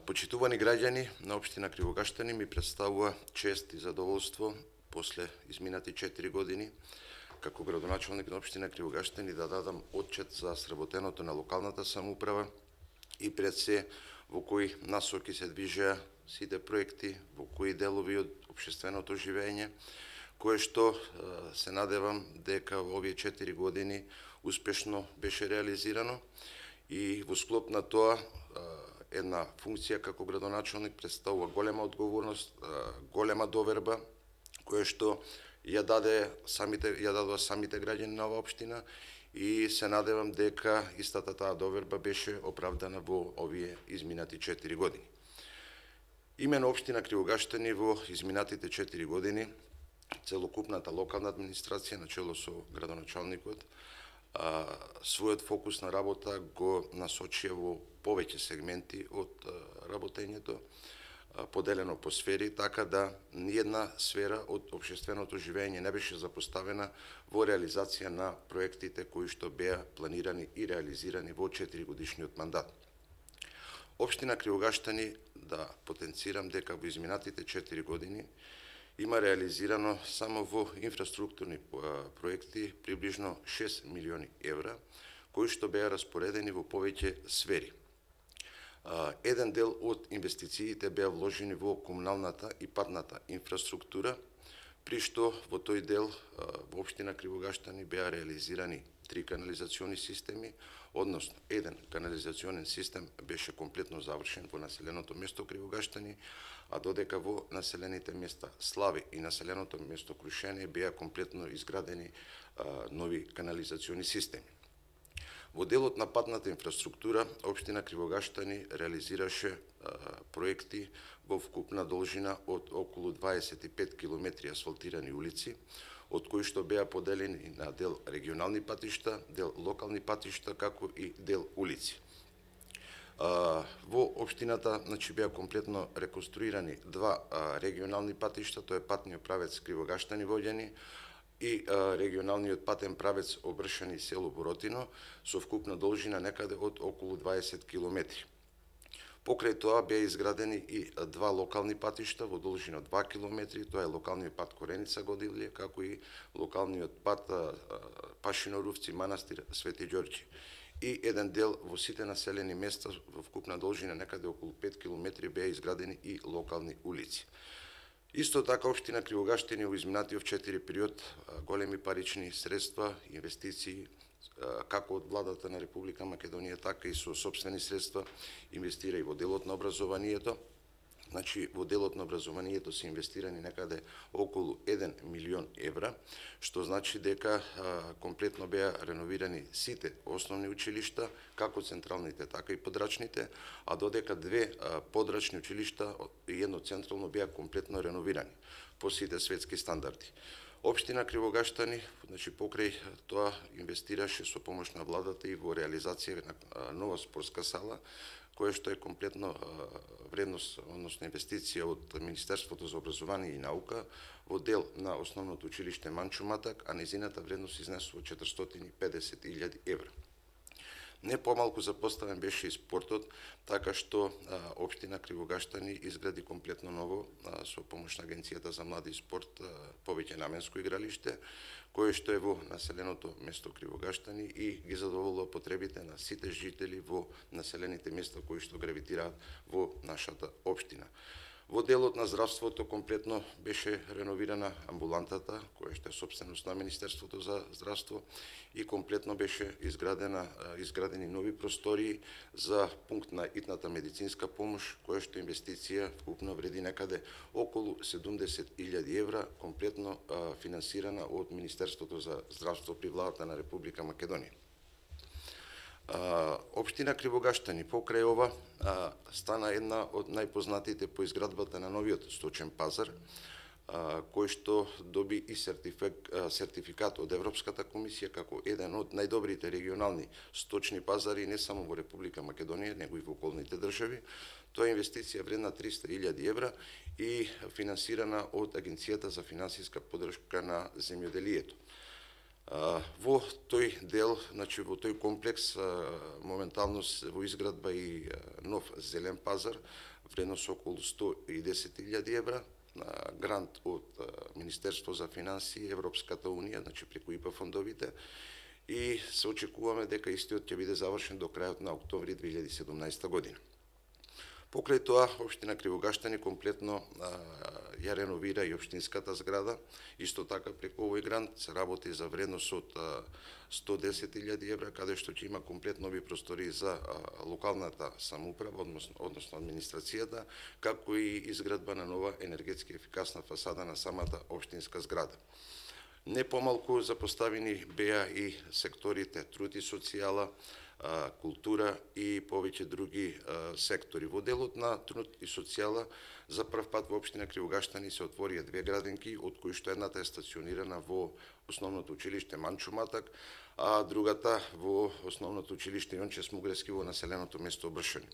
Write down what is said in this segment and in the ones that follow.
Почитувани граѓани на општина Кривогаштани, ми представува чест и задоволство после изминати 4 години како градоначалник на општина Кривогаштани да дадам отчет за сработеното на локалната самоуправа и пред се во кои насоки се движеа сите проекти, во кои делови од општественото живење, кое што се надевам дека во овие 4 години успешно беше реализирано и во склоп на тоа една функција како градоначалник представува голема одговорност, голема доверба, која што ја дадоа самите граѓани на оваа општина и се надевам дека истата таа доверба беше оправдана во овие изминати 4 години. Имено општина Кривогаштани во изминатите 4 години целокупната локална администрација на чело со градоначалникот својот фокус на работа го насочија во повеќе сегменти од работењето, поделено по сфери, така да ниедна сфера од општественото живење не беше запоставена во реализација на проектите кои што беа планирани и реализирани во 4-годишниот мандат. Општина Кривогаштани, да потенцирам дека во изминатите 4 години има реализирано само во инфраструктурни проекти приближно 6 милиони евра, кои што беа распоредени во повеќе сфери. Еден дел од инвестициите беа вложени во комуналната и патната инфраструктура, при што во тој дел во општина Кривогаштани беа реализирани 3 канализациони системи, односно еден канализационен систем беше комплетно завршен во населеното место Кривогаштани, а додека во населените места Слави и населеното место Крушене беа комплетно изградени нови канализациони системи. Во делот на патната инфраструктура, општина Кривогаштани реализираше проекти во вкупна должина од околу 25 километри асфалтирани улици, од кои што беа поделени на дел регионални патишта, дел локални патишта, како и дел улици. Во општината беа комплетно реконструирани 2 регионални патишта, тоа е патниот правец Кривогаштани Воѓани и регионалниот патен правец Обршани село Боротино со вкупна должина некаде од околу 20 километри. Покрај тоа беа изградени и 2 локални патишта во должина 2 километри, тоа е локалниот пат Кореница Годилје, како и локалниот пат Пашино-Рувци Манастир Свети Ѓорѓи. И еден дел во сите населени места во вкупна должина некаде околу 5 километри беа изградени и локални улици. Исто така општина Кривогаштани во изминатиот 4 период големи парични средства, инвестиции, како од владата на Република Македонија, така и со сопствени средства инвестира и во делот на образованието. Во делот на образованието се инвестирани некаде околу 1 милион евра, што значи дека комплетно беа реновирани сите основни училишта, како централните, така и подрачните, а додека 2 подрачни училишта и едно централно беа комплетно реновирани по сите светски стандарди. Општина Кривогаштани, покрај тоа инвестираше со помош на владата и во реализација на нова спортска сала, која што е комплетно вредност, односно инвестиција од Министерството за образование и наука во дел на основното училиште Манчо Матак, а незината вредност изнесува 450.000 евра. Не помалку запоставен беше и спортот, така што општина Кривогаштани изгради комплетно ново со помош на Агенцијата за млади и спорт повеќе наменско игралиште, кое што е во населеното место Кривогаштани и ги задоволува потребите на сите жители во населените места кои што гравитираат во нашата општина. Во делот на здравството комплетно беше реновирана амбулантата, која што е сопственост на Министерството за здравство и комплетно беше изградени нови простории за пункт на итната медицинска помош, која што инвестиција вкупно вреди некаде околу 70.000 евра, комплетно финансирана од Министерството за здравство при владата на Република Македонија. Општина Кривогаштани покрај ова стана една од најпознатите по изградбата на новиот сточен пазар, кој што доби и сертификат од Европската комисија како еден од најдобрите регионални сточни пазари не само во Република Македонија, него и во околните држави. Тоа е инвестиција вредна 300.000 евра и финансирана од Агенцијата за финансиска поддршка на земјоделието. Во тој дел, значи во тој комплекс, моментално во изградба и нов зелен пазар, вредност околу 110.000 евра, грант од Министерство за финансии, Европската унија, значи преку ИПА фондовите, и се очекуваме дека истиот ќе биде завршен до крајот на октомври 2017 година. Покрај тоа, општина Кривогаштани комплетно ја реновира и општинската зграда. Исто така преку овој грант се работи за вредност од 110.000 евра, каде што ќе има комплет нови простори за локалната самоуправа, односно администрацијата, како и изградба на нова енергетски ефикасна фасада на самата општинска зграда. Не помалку запоставени беа и секторите труд и социјала, култура и повеќе други сектори. Во делот на труд и социјала за прв пат во општина Кривогаштани се отворија две градинки, од кои што едната е стационирана во основното училиште Манчо Матак, а другата во основното училиште Јонче Смугрески во населеното место Бршани.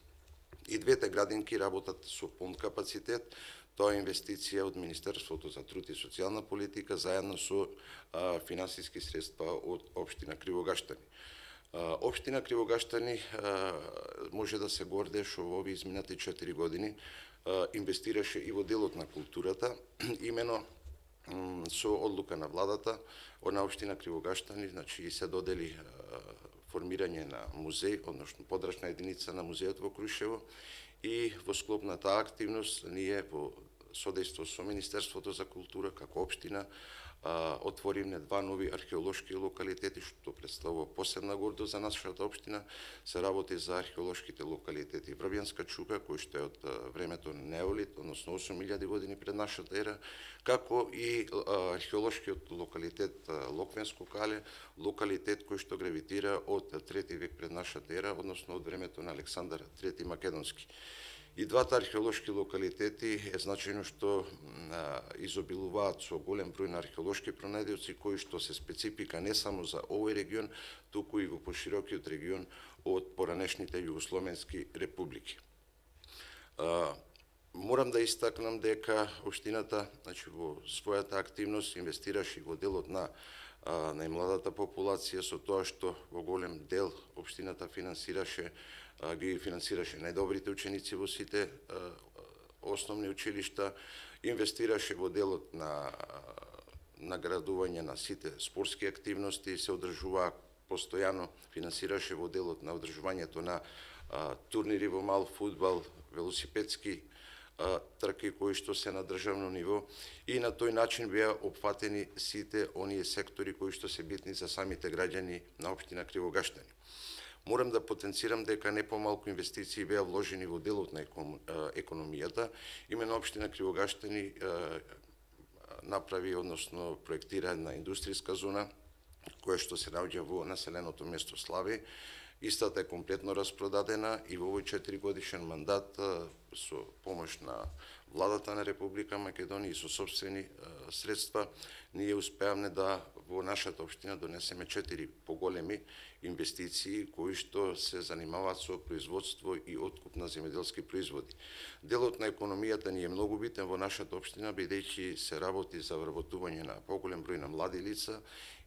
И двете градинки работат со полн капацитет. Тоа е инвестиција од Министерството за труд и социјална политика заедно со финансиски средства од општина Кривогаштани. Општина Кривогаштани може да се горде што во овие изминати 4 години инвестираше и во делот на културата, имено со одлука на владата на општина Кривогаштани, значи се додели формирање на музеј, односно подрачна единица на музејот во Крушево, и во склоп на таа активност ние во содејство со Министерството за култура како општина отворивме два нови археолошки локалитети, што представува посебна гордост за нашата општина. Се работи за археолошките локалитети Врбјанска чука, кој што е од времето на Неолит, односно 8000 години пред нашата ера, како и археолошкиот локалитет Локвенско кале, локалитет кој што гравитира од 3 век пред нашата ера, односно од времето на Александар III Македонски. И двата археолошки локалитети е значајно што изобилуваат со голем број на археолошки пронајдоци кои што се специфика не само за овој регион, туку и во поширокиот регион од поранешните југословенски републики. Морам да истакнам дека општината, значи, во својата активност инвестираше во делот на најмладата популација, со тоа што во голем дел општината ги финансираше најдобрите ученици во сите основни училишта, инвестираше во делот на наградување на сите спортски активности, се одржуваа постојано, финансираше во делот на одржувањето на турнири во мал фудбал, велосипедски трки кои што се на државно ниво, и на тој начин беа опфатени сите оние сектори кои што се битни за самите граѓани на општина Кривогаштани. Морам да потенцирам дека не помалку инвестиции беа вложени во делот на економијата. Именно општина Кривогаштани направи, односно проектира една индустријска зона која што се наоѓа во населеното место Слави. Истата е комплетно распродадена и во овој 4-годишен мандат со помош на владата на Република Македонија и со собствени средства ние успеавме да во нашата општина донесеме 4 поголеми инвестиции кои што се занимаваат со производство и откуп на земјоделски производи. Делот на економијата ни е многу битен во нашата општина, бидејќи се работи за вработување на поголем број на млади лица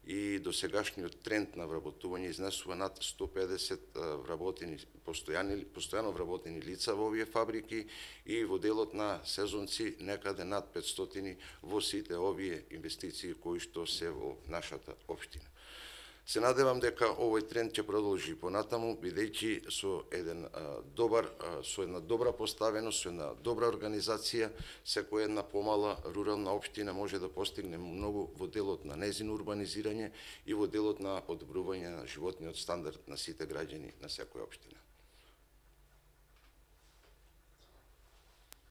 и досегашниот тренд на вработување изнесува над 150 постојано вработени лица во овие фабрики и во делот на сезонци некаде над 500 во сите овие инвестиции кои што се во нашата општина. Се надевам дека овој тренд ќе продолжи понатаму, бидејќи со една добра поставеност, со една добра организација, секоја една помала рурална општина може да постигне многу во делот на нејзино урбанизирање и во делот на подобрување на животниот стандард на сите граѓани на секоја општина.